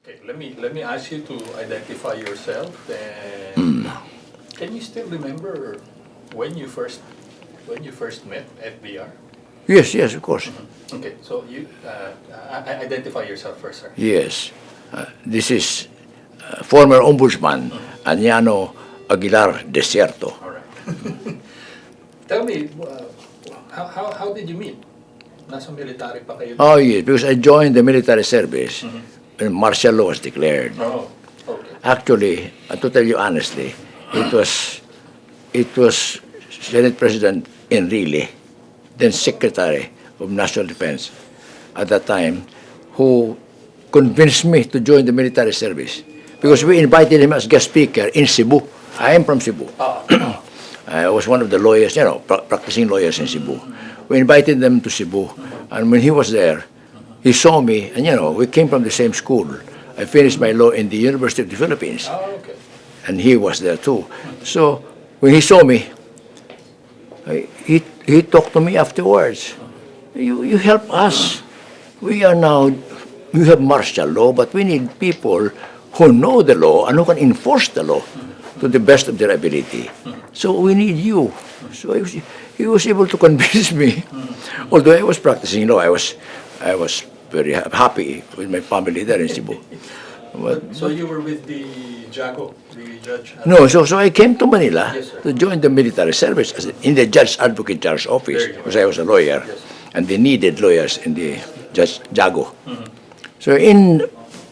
Okay, let me ask you to identify yourself. And can you still remember when you first met FVR? Yes, yes, of course. Okay, so you identify yourself first, sir. Yes. This is former Ombudsman ANIANO Aguilar Desierto. All right. Tell me, how did you meet? Nasa military pa kayo? Oh, yes, because I joined the military service when martial law was declared. Oh, okay. Actually, to tell you honestly, it was Senate President Enrile, then Secretary of National Defense at that time, who convinced me to join the military service because we invited him as guest speaker in Cebu. I am from Cebu. I was one of the lawyers, practicing lawyers in Cebu. We invited them to Cebu, and when he was there, he saw me, and we came from the same school. I finished my law in the University of the Philippines, Okay. and he was there too. So when he saw me, he talked to me afterwards. You help us. We have martial law, but we need people who know the law and who can enforce the law to the best of their ability. So we need you. So he was able to convince me. Although I was practicing law, I was very happy with my family there in Cebu. So you were with the JAGO, the judge? No, so I came to Manila Yes, sir. to join the military service in the Judge Advocate General's office, There you go. because I was a lawyer, Yes. and they needed lawyers in the Judge Jago. So in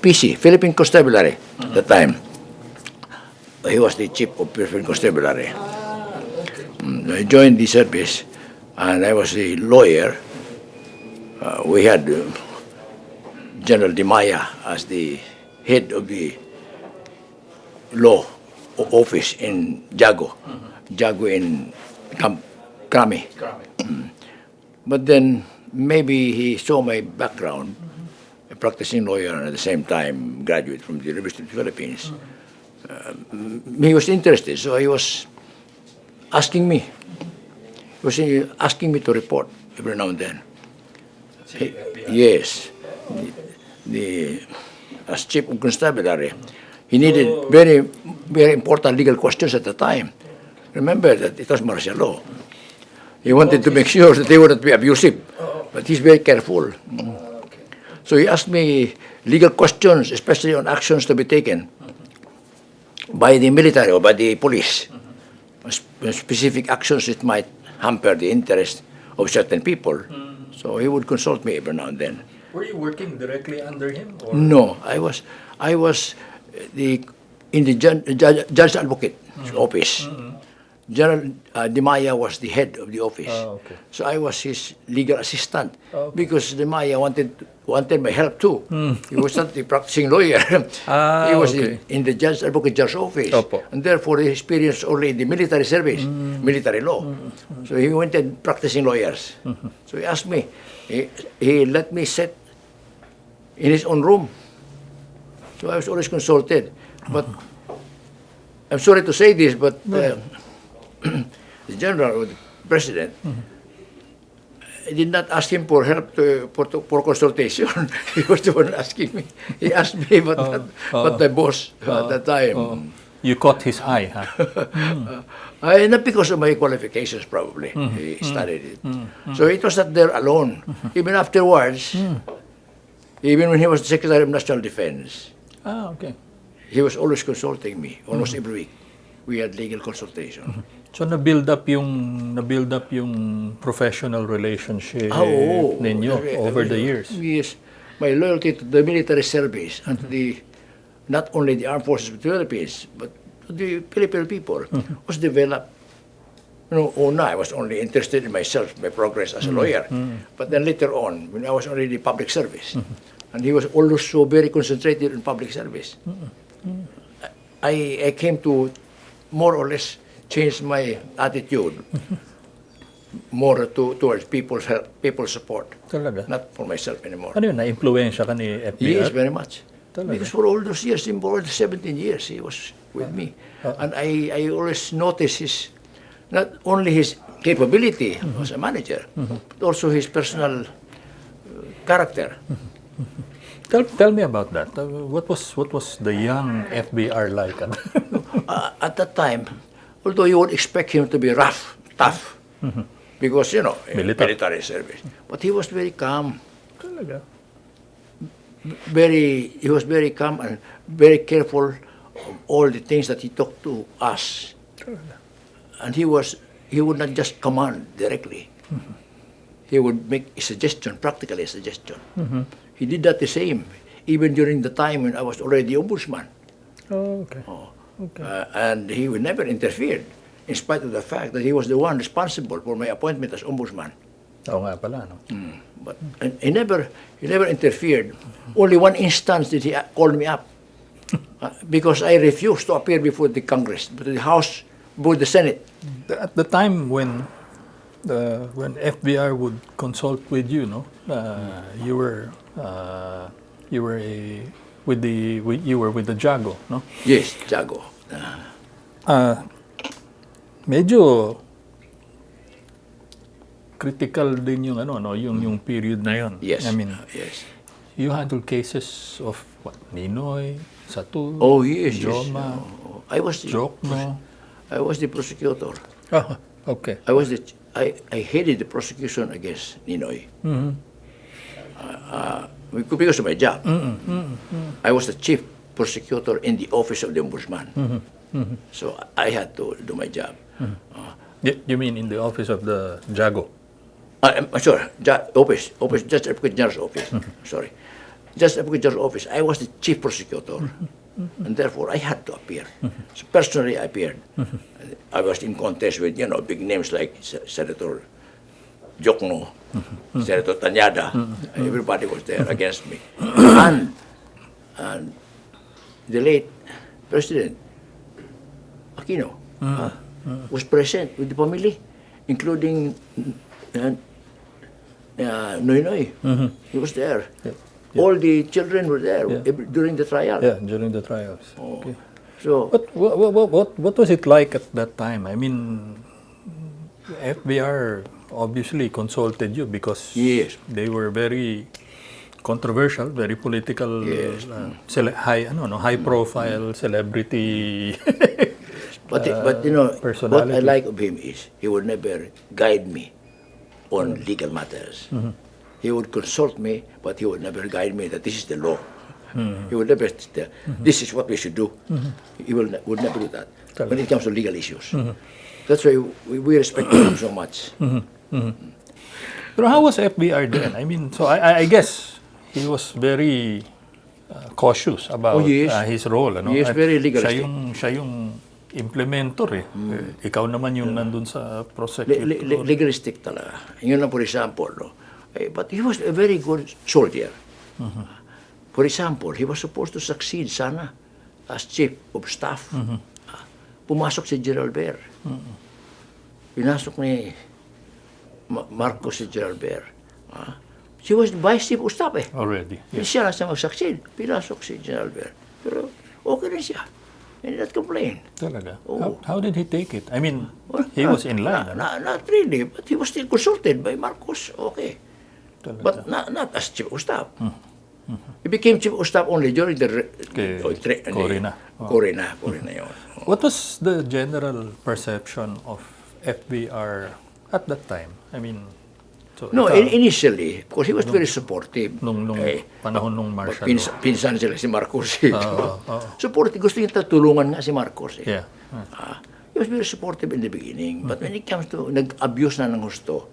PC, Philippine Constabulary, at the time, he was the chief of Philippine Constabulary. I joined the service, and I was a lawyer. We had General Dimaya as the head of the law office in Jago, Jago in Krami. But then maybe he saw my background, a practicing lawyer and at the same time graduate from the University of the Philippines. He was interested, so he was asking me. He was asking me to report every now and then. Yes, as chief of constabulary, he needed very, very important legal questions at the time. Remember that it was martial law. He wanted to make sure that they would not be abusive, but he's very careful. So he asked me legal questions, especially on actions to be taken by the military or by the police, specific actions that might hamper the interest of certain people. So he would consult me every now and then. Were you working directly under him? Or? No, I was in the judge advocate office. General Dimaya was the head of the office. Okay. So I was his legal assistant because Dimaya wanted my help too. He was not the practicing lawyer. He was in the judge advocate judge's office. And therefore he experienced only in the military service, military law. So he wanted practicing lawyers. So he asked me, he let me sit in his own room. So I was always consulted. But I'm sorry to say this, but the general or the president, I did not ask him for help for consultation. He was the one asking me. He asked me, but the boss at the time. You caught his eye, huh? Not because of my qualifications, probably. He studied it. So it was not there alone. Even afterwards, even when he was the Secretary of National Defense, Okay. he was always consulting me, almost every week. We had legal consultation. So na-build up yung professional relationship ninyo over the years. Yes. My loyalty to the military service and to not only the armed forces of the Philippines, but to the Filipino people was developed. I was only interested in myself, my progress as a lawyer. But then later on, when I was already in public service, and he was also very concentrated in public service, I came to more or less change my attitude more towards people's help, people's support. Talaga? Not for myself anymore. Ano yun? Na-influensya ka ni FVR? Yes, very much. Talaga? Because for all those years, more than 17 years, he was with me. And I always noticed not only his capability as a manager, but also his personal character. Tell me about that. What was the young FVR like? At that time, although you would expect him to be rough, tough, because, military service. But he was very calm. Talaga? He was very calm and very careful of all the things that he talked to us. And he would not just command directly. He would make a suggestion, practically a suggestion. He did that the same, even during the time when I was already Ombudsman. Oh, okay. Okay. And he would never interfered, in spite of the fact that he was the one responsible for my appointment as Ombudsman. Oo nga pala, no? But he never interfered. Only one instance did he call me up, because I refused to appear before the Congress, before the House, before the Senate. At the time when FVR would consult with you, no, you were with the Jago, no? Yes, Jago. Medyo critical din yung yung period na yon. Yes. I mean, yes. you handle cases of what? Ninoy, Satu, Oh yes, Joma, yes. I was the prosecutor. Oh, okay. I headed the prosecution against Ninoy. Because of my job. I was the chief prosecutor in the office of the Ombudsman. So I had to do my job. You mean in the office of the Jago? Sorry, office, Judge Advocate General's office. Sorry, Judge Advocate General's office. I was the chief prosecutor, and therefore I had to appear. So personally, I appeared. I was in contest with big names like Senator Jokno, Senator Tanyada. Everybody was there against me, and the late President Aquino was present with the family, including Noy. He was there. Yeah. All the children were there during the trial. Yeah, during the trials. Okay. So, What was it like at that time? I mean, FVR obviously consulted you because Yes. they were very controversial, very political, Yes. high profile celebrity. but what I personality. like of him is he would never guide me on legal matters. He would consult me, but he would never guide me that this is the law. He would never tell, this is what we should do. He would never do that when it comes to legal issues. That's why we respect him so much. Pero how was FBR then? I mean, so I guess he was very cautious about his role. Ano? He is At very legalistic. Siya yung implementor eh. Ikaw naman yung nandun sa prosecutor. Legalistic talaga. Yun lang, for example. No? But he was a very good soldier. For example, he was supposed to succeed sana as chief of staff. Pumasok si Gerald Bear. Pinasok ni Marcos si Gerald Bear. She was vice chief of staff eh. Already. Siya lang siya mag-succeed. Pinasok si Gerald Bear. Pero okay rin siya. And not complain. Talaga? How did he take it? I mean, he was in line. Not really, but he was still consulted by Marcos. Okay. Talaga. But not as chief of staff. He became chief of staff only during the Corina. Corina yun. What was the general perception of FBR at that time? I mean, so No, initially, because he was very supportive. nung panahon nung martial law. Pinsan sila si Marcos. Supportive. Gusto niya tulungan nga si Marcos. Yeah. He was very supportive in the beginning. But when it comes to nag-abuse na ng gusto,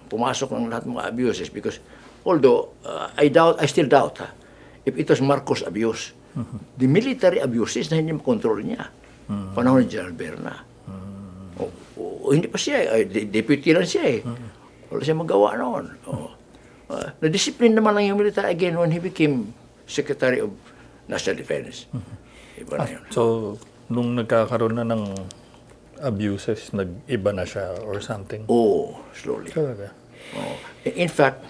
pumasok ng lahat ng mga abuses because although I still doubt if it was Marcos abuse. The military abuses na hindi makontrol niya. Panahon ni Gerald Berna. Hindi pa siya, deputy lang siya eh. Wala siya magawa noon. Na-discipline naman lang yung military again when he became Secretary of National Defense. Iba na yun. So, nung nagkakaroon na ng abuses, nag-iba na siya or something? Slowly. Talaga? In fact,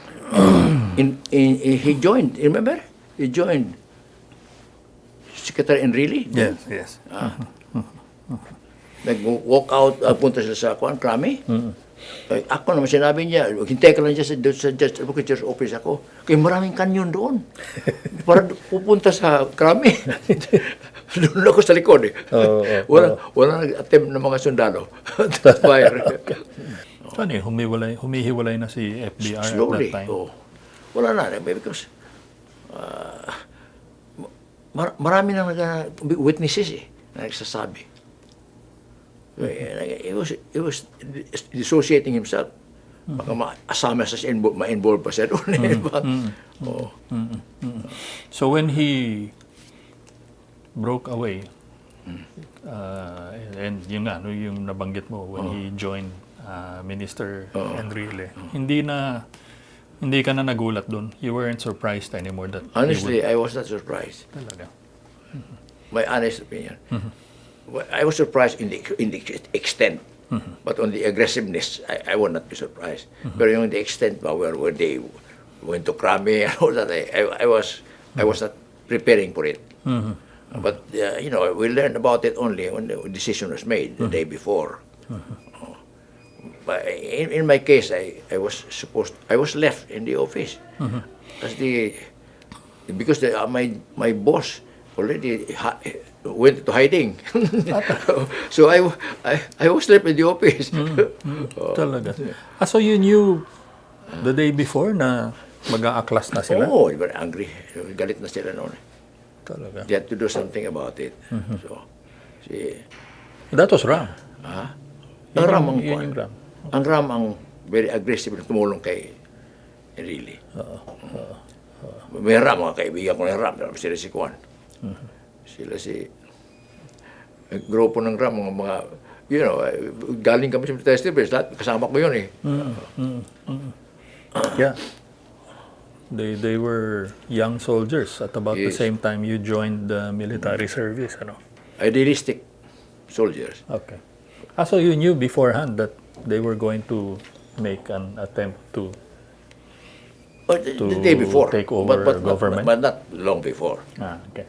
he joined, remember? He joined Secretary Enrile. Yes. nag-walk out, punta sila sa krami. Ako naman sinabi niya, hintay ka lang dyan sa Judge Advocate's office ako. Kaya maraming kanyon doon. Para pupunta sa krami. Doon ako sa likod eh. Wala nag-attempt ng mga sundalo. Fire. Paano humihiwalay na si FBR Slowly. at that time? Wala na. Because marami nang witnesses eh, na nagsasabi. He was dissociating himself. Baka ma-asama sa ma-involve pa siya doon. So when he broke away, and yun nga, no, yung nabanggit mo, when he joined Minister Enrile, hindi ka na nagulat doon. You weren't surprised anymore that honestly, I was not surprised. Talaga. My honest opinion. I was surprised in the extent, but on the aggressiveness, I would not be surprised. But on the extent where they went to Krami and all that, I was not preparing for it. But we learned about it only when the decision was made the day before. But in my case, I was left in the office because my boss already went to hiding. So I was left in the office. Talaga. So you knew the day before na mag-aaklas na sila? Oh, they were angry. Galit na sila noon. Talaga. They had to do something about it. So, That was Ram. Ang Ram Ang Ram. ang very aggressive na tumulong kay Enrile. May Ram, mga kaibigan ko ng Ram. Sila si Kwan. Sila si grupo ng Ram, mga galing kami sa military service, lahat kasama ko yun eh. Yeah. They were young soldiers at about the same time you joined the military service, ano? Idealistic soldiers. Okay. So you knew beforehand that they were going to make an attempt to the day before, take over government? But not long before. Okay.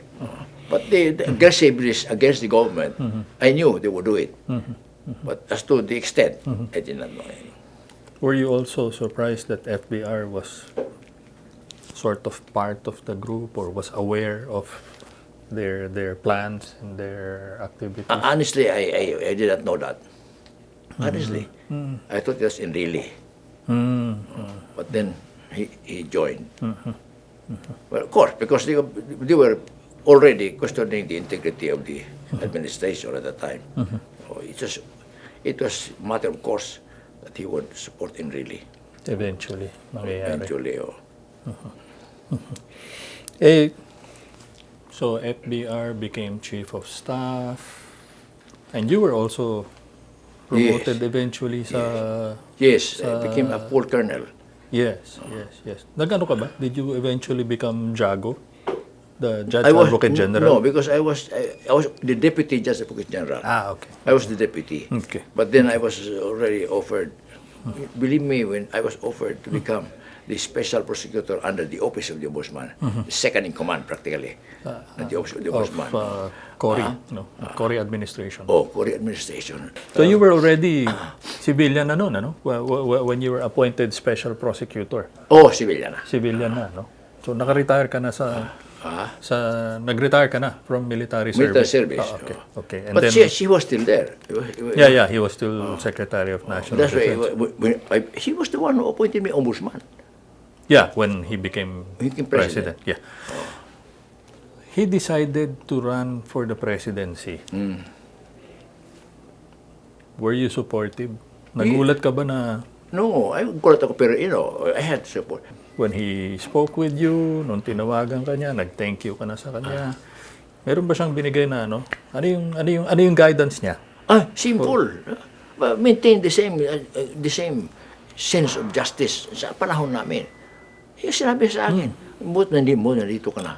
But the aggressiveness against the government, I knew they would do it. But as to the extent, I did not know anything. Were you also surprised that FBR was sort of part of the group or was aware of their plans and their activities? Honestly, I did not know that. Honestly, I thought it was Enrile. But then he joined. Well, of course, because they were already questioning the integrity of the administration at the time. So it was a matter of course that he would support Enrile. Eventually, mangyayari. Eventually, So FBR became chief of staff, and you were also promoted eventually sa... Yes, I became a full colonel. Yes. Nagano ka ba? Did you eventually become Jago? The Judge Advocate General? No, because I was the Deputy Judge Advocate General. Okay. I was the deputy. Okay. But then I was already offered, believe me, when I was offered to become the Special Prosecutor under the Office of the Ombudsman, the second in command practically, at the Office of the Ombudsman. Cory administration. Cory administration. So you were already civilian na noon, ano? When you were appointed Special Prosecutor. Civilian na. Civilian na, no? So naka-retire ka na nag-retire ka na from military service. Military service. Okay. And But then, she was still there. he was still Secretary of National That's Defense. why he was the one who appointed me Ombudsman. Yeah, when he became president. Yeah. He decided to run for the presidency. Were you supportive? Nagulat ka ba na... No, I gulat ako, pero I had support. When he spoke with you, nung tinawagan ka niya, nag-thank you ka na sa kanya, meron ba siyang binigay na ano? Ano yung guidance niya? Simple. Maintain the same sense of justice sa panahon namin. Yung sinabi sa akin, nandito ka na.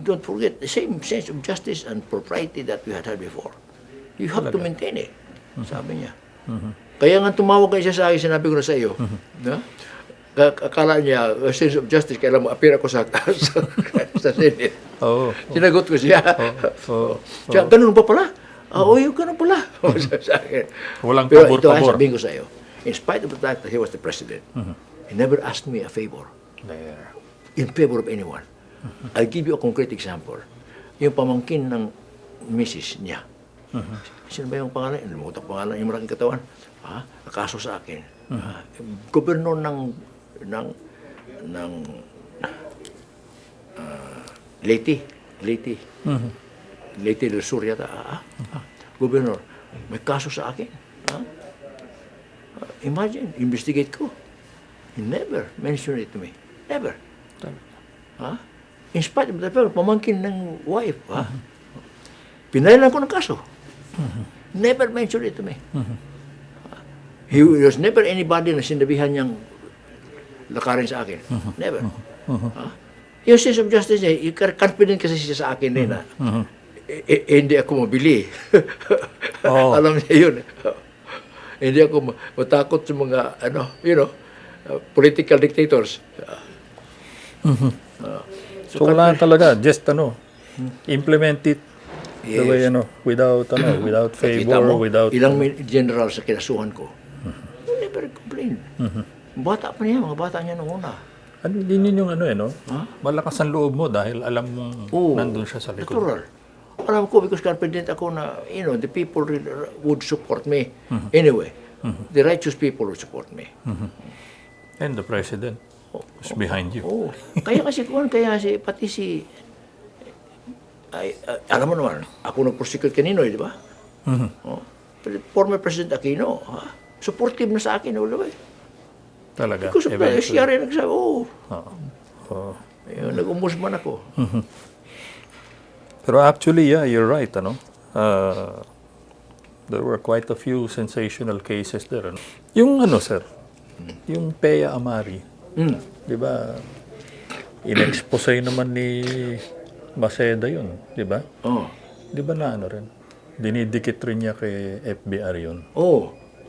Don't forget the same sense of justice and propriety that we had before. You have to maintain it. Sabi niya. Kaya nga tumawag kayo sa akin, sinabi ko na sa iyo. Akala niya, sense of justice, kailan mo-appear ako sa Senate. Sinagot ko siya. Ganun pa pala. yung ganun pala. Sa akin. Walang Pero ito, pabor-pabor. sabihin ko sa iyo, in spite of the fact that he was the president, he never asked me a favor There. in favor of anyone. I'll give you a concrete example. Yung pamangkin ng misis niya. Sino ba yung pangalan? Lumutak pangalan yung malaking katawan. Nakaso sa akin. Gobernador ng Leyte del Sur yata. Gobernador, may kaso sa akin. Imagine, investigate ko. He never mentioned it to me. Never. In spite of the fact, pamangkin ng wife. Pinailan ko ng kaso. Never mentioned it to me. He was never anybody na sinabihan niyang lakarin sa akin. Never. Yung sense of justice niya, confident kasi siya sa akin din na hindi ako mabili. Alam niya yun. Hindi ako matakot sa mga, political dictators. So wala talaga, just implement it the way, without Kita favor, mo, without... ilang general sa kinasuhan ko. Never complain. Bata pa niya, mga bata niya nung una. Din yun yung malakas ang loob mo dahil alam mong nandun siya sa likod. Natural. Alam ko, because confident ako na, the people would support me. Anyway, the righteous people would support me. And the president is behind you. Kaya pati si, alam mo naman, ako nag-prosecute kanino, di ba? Former President Aquino, supportive na sa akin, all the way. Talaga, Because of the eventually. SCR, nagsabi, nag-Ombudsman ako. Pero actually, yeah, you're right, there were quite a few sensational cases there. Yung sir, yung Pea Amari, di ba, in-expose naman ni Maceda yun, di ba? Di ba na rin? Dinidikit rin niya kay FVR yun.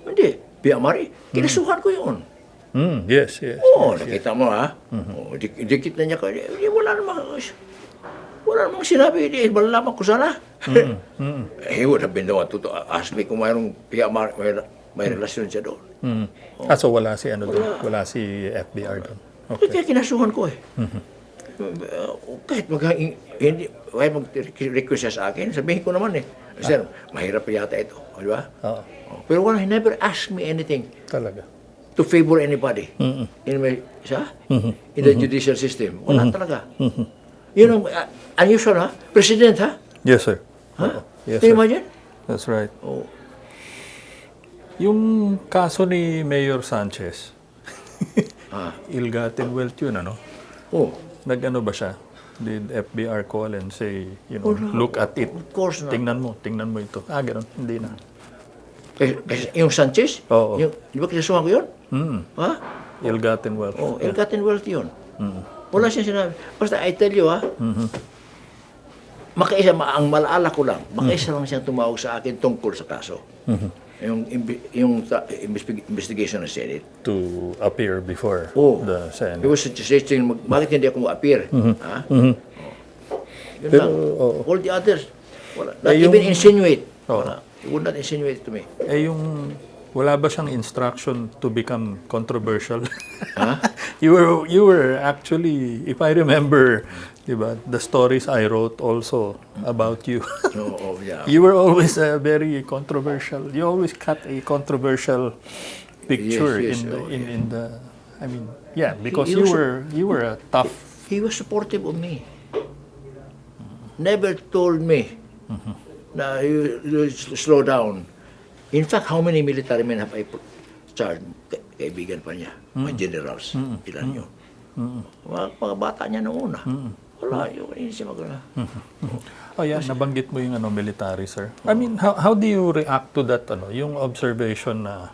Hindi. Piamari, kinasuhan ko yun. Yes. Nakita mo dikit na niya kayo. Wala namang sinabi. Malalaman ko sana. He would have been the one to ask me kung mayroong Piamari, may relasyon siya doon. So wala si doon? Wala si FVR doon? Okay. Kaya kinasuhan ko kahit mag-request siya sa akin, sabihin ko naman sir, mahirap yata ito. Di ba? Pero he never asked me anything. Talaga? To favor anybody in the judicial system. Wala talaga. Yun ang unusual, President, Yes, sir. Yes, Can you sir. imagine? That's right. Yung kaso ni Mayor Sanchez, ill-gotten wealth yun, Nag-ano ba siya? Did FVR call and say, look at it? Of course not. Tingnan mo ito. Ganun. Hindi na. Kasi yung Sanchez, Oo. di ba kinasuhan ko yun? Ill-gotten wealth. Ill-gotten wealth yun. Wala siyang sinabi. Basta I tell you, ang malaala ko lang, makaisa lang siyang tumawag sa akin tungkol sa kaso. Yung investigation ng Senate. To appear before the Senate. He was suggesting, bakit hindi ako ma-appear? Yun lang. All the others, wala. Not even insinuate. Wala. He would not insinuate to me. Wala ba siyang instruction to become controversial? You were actually, if I remember, diba, the stories I wrote also about you. Yeah. You were always very controversial. You always cut a controversial picture Yes, in the. I mean, because He you were a tough. He was supportive of me. Never told me na you slow down. In fact, how many military men have I charged? Kaibigan pa niya. Mga generals. Ilan yun? Mga bata niya noong una. Wala. Hindi siya magana. Nabanggit mo yung military, sir. I mean, how do you react to that, yung observation na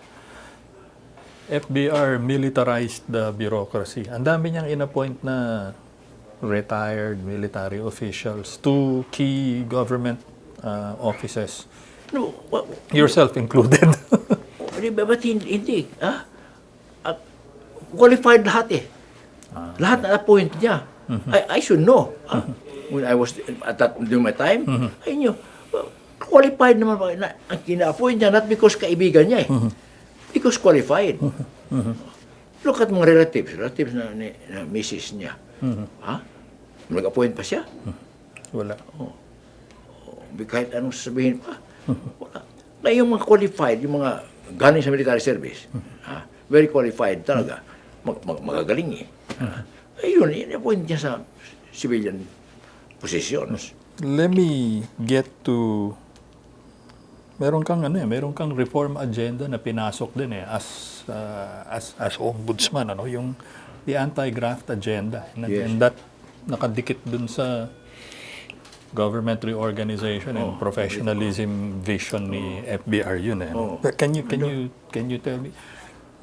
FVR militarized the bureaucracy? Ang dami niyang inappoint na retired military officials to key government offices. No, Yourself included. But hindi. Qualified lahat lahat na appoint niya. I should know. When I was during my time, I knew. qualified naman ang kina-appoint niya, not because kaibigan niya because qualified. Look at mga relatives na misis niya. Ha? Nag-appoint pa siya? Wala. Kahit anong sasabihin pa. Wala. Na yung mga qualified, yung mga galing sa military service, very qualified talaga, magagaling ayun, in-appoint niya sa civilian positions. Let me get to meron kang reform agenda na pinasok din as ombudsman yung the anti-graft agenda. And that nakadikit dun sa government reorganization and professionalism vision ni FVR yun Can you tell me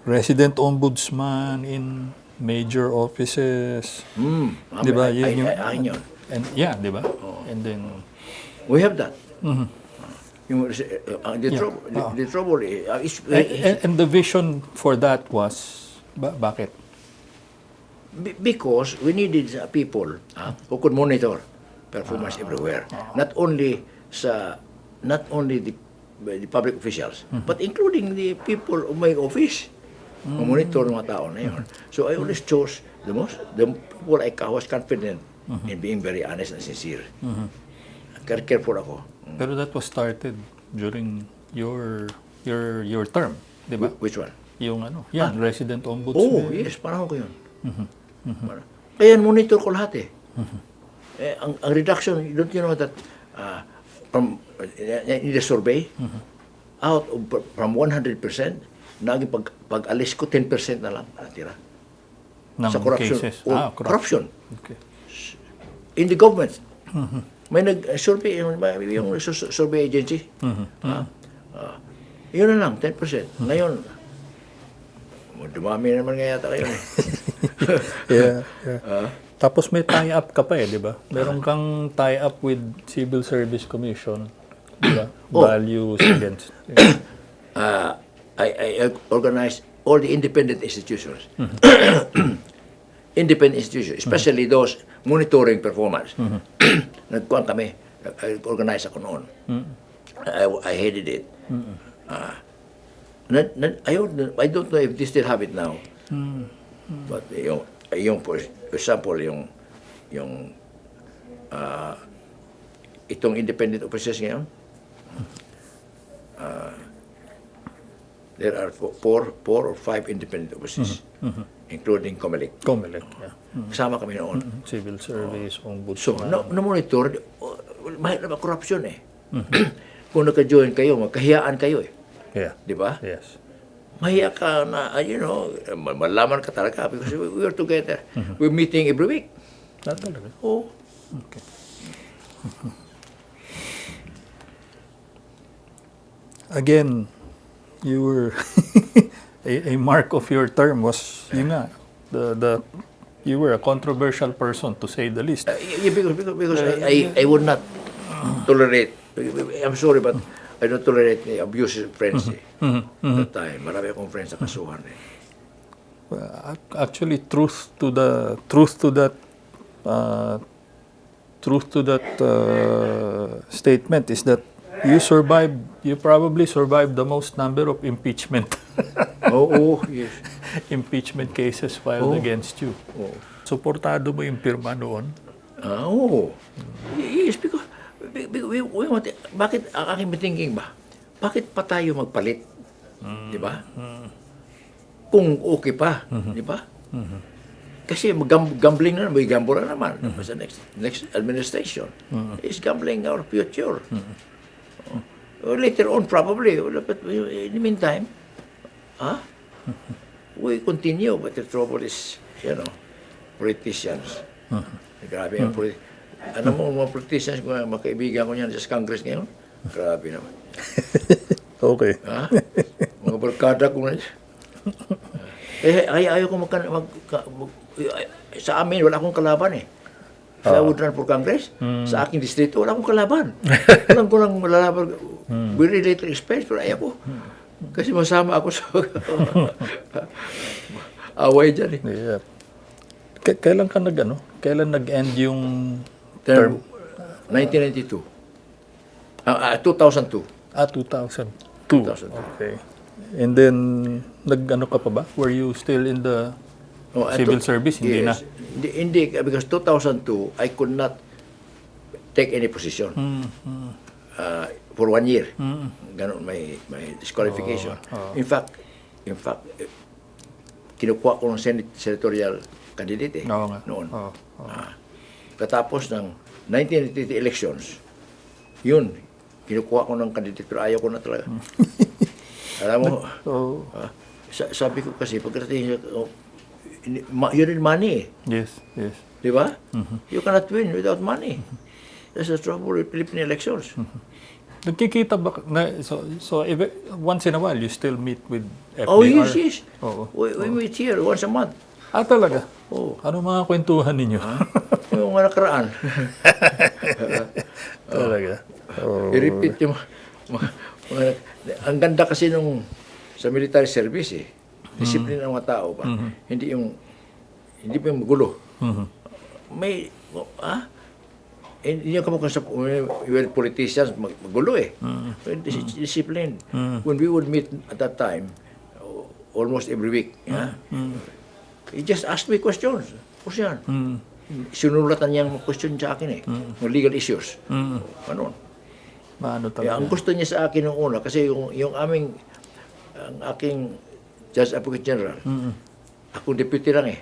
resident ombudsman in major offices? Di ba? Yun. And di ba? And then we have that. The trouble is and the vision for that was bakit? Because we needed people who could monitor performance everywhere. Not only the public officials, but including the people of my office. Monitor ng mga tao na yun. So I always chose the people I was confident in being very honest and sincere. Careful ako. Pero that was started during your term, di ba? Which one? Yung resident ombudsman. Oh, yes, panahon ko yun. Kaya monitor ko lahat ang reduction, don't you know that from in the survey, from 100%, naging pag-alis ko 10% na lang natira. Sa corruption. Cases. Corruption. Okay. In the government. May nag-survey, yung survey agency. Yun na lang, 10%. Ngayon, dumami naman nga yata kayo. Tapos may tie-up ka pa di ba? Meron kang tie-up with Civil Service Commission, di ba? Values against... I organized all the independent institutions. Independent institutions, especially those monitoring performance. Nagkuhan kami, organize ako noon. I hated it. I don't know if they still have it now. But yung for example, itong independent officers ngayon, there are four or five independent officers, including COMELEC. Kasama kami noon. Civil Service, Ombudsman. So, na-monitor, mahirap na corruption Kung naka-join kayo, magkahiyaan kayo Di ba? Yes. Mahiya ka na, malaman ka talaga because we are together. We're meeting every week. Talaga? Oo. Okay. Again, you were a mark of your term was you were a controversial person to say the least. Because I would not tolerate. I'm sorry, but I don't tolerate the abusive friends that time. Marami akong friends sa kasuhan Actually, truth to that statement is that you probably survived the most number of impeachment. Yes. Impeachment cases filed against you. Suportado mo yung pirma noon? Yes, because bakit ang aking thinking ba? Bakit pa tayo magpalit? Di ba? Kung okay pa, di ba? Kasi gambling na naman, may gamble na naman. Sa next administration is gambling our future. Later on, probably. But in the meantime, we continue. But the trouble is, politicians. Grabe yung politicians. Ano mo, mga politicians, mga kaibigan ko niyan sa Congress ngayon? Grabe naman. Okay. Mga barkada ko na. Ayaw ko sa amin, wala akong kalaban Sa would run for Congress, sa aking distrito, wala akong kalaban. Alam ko lang malalaban. Very little expense, pero ayaw ko. Kasi masama ako sa away dyan Yeah. Kailan ka Kailan nag-end yung term? 1992. 2002. 2002. 2002. Okay. And then, nag-ano ka pa ba? Were you still in the civil service? Hindi Yes. na? Hindi, because 2002, I could not take any position for 1 year. Ganon my disqualification. In fact, kinukuha ko ng senatorial candidate Oo nga. noon. Oo. Katapos ng 1980 elections, yun, kinukuha ko ng candidate pero ayaw ko na talaga. Alam mo, sabi ko kasi, pagdating you need money. Yes, yes. Di ba? You cannot win without money. That's the trouble with Philippine elections. Nagkikita ba, once in a while, you still meet with FVR? Oh, yes. Oo. We meet here once a month. Talaga? Oo. Ano mga kwentuhan ninyo? Yung mga nakaraan. Talaga? I-repeat yung ang ganda kasi nung sa military service Disiplina ng mga tao ba? Hindi pa yung magulo. May, hindi yung kamukha sa when politicians magulo Discipline. When we would meet at that time, almost every week, he just asked me questions. Tapos yan. Sinulatan niya mga question sa akin mga legal issues. Ano? Maano talaga? Ang gusto niya sa akin nung una, kasi yung ang aking Judge Advocate General, akong deputy lang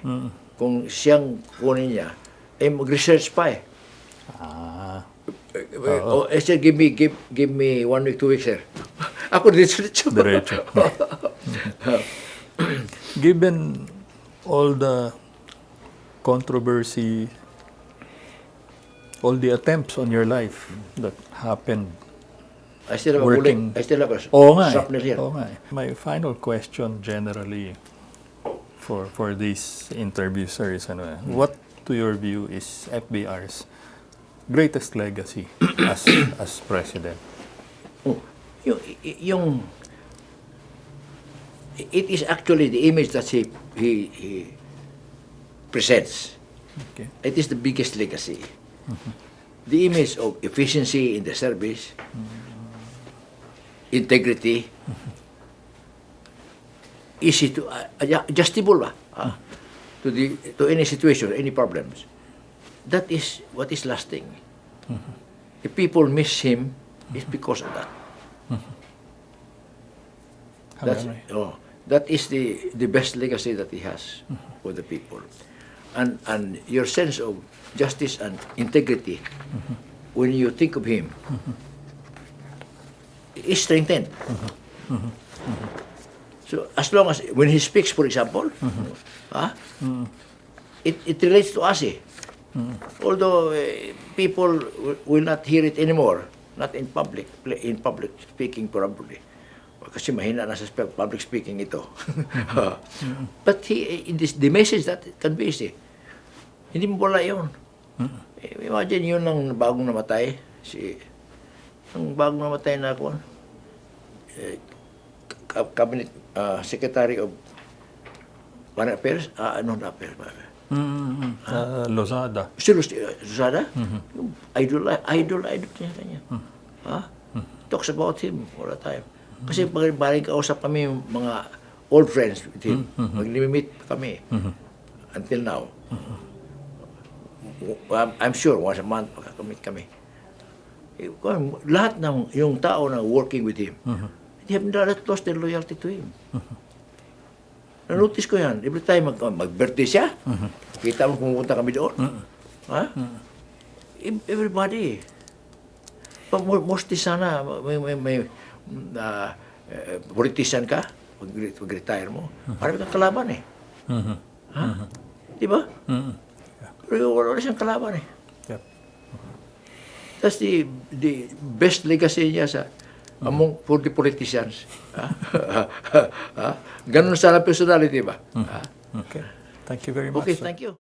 kung siyang kunin niya, mag-research pa sir, give me 1 week, 2 weeks, sir. Ako diretso. Given all the controversy, all the attempts on your life that happened, I still have working. I still have a shrapnel here. My final question generally for these interviews, sir, is what to your view is FVR's greatest legacy as president? It is actually the image that he presents. Okay. It is the biggest legacy. The image of efficiency in the service, integrity, easy to adjustable to any situation, any problems. That is what is lasting. If people miss him, it's because of that. That is the best legacy that he has for the people. And your sense of justice and integrity, when you think of him, is strengthened. So as long as when he speaks, for example, it relates to us. Although people will not hear it anymore, not in public speaking probably. Kasi mahina na sa public speaking ito. But the message that it conveys, hindi mo wala yun. Imagine yun ang bagong namatay, ang bagong namatay na ako, Cabinet Secretary of Foreign Affairs, Lozada. Si Lozada? Idol niya kanya. Talks about him all the time. Kasi baling kausap kami yung mga old friends with him. Mag-limit kami. Until now. I'm sure once a month makakamit kami. Lahat ng yung tao na working with him, they have not lost their loyalty to him. Na-notice ko yan. Every time mag-birthday siya, kita mo pumunta kami doon. Everybody. Mostly sana, may politician ka, pag-retire mo, marami kang kalaban Di ba? Pero wala siyang kalaban Yep. That's the best legacy niya for the politicians. Ganun sana personality ba? Okay. Thank you very much. Okay, sir. thank you.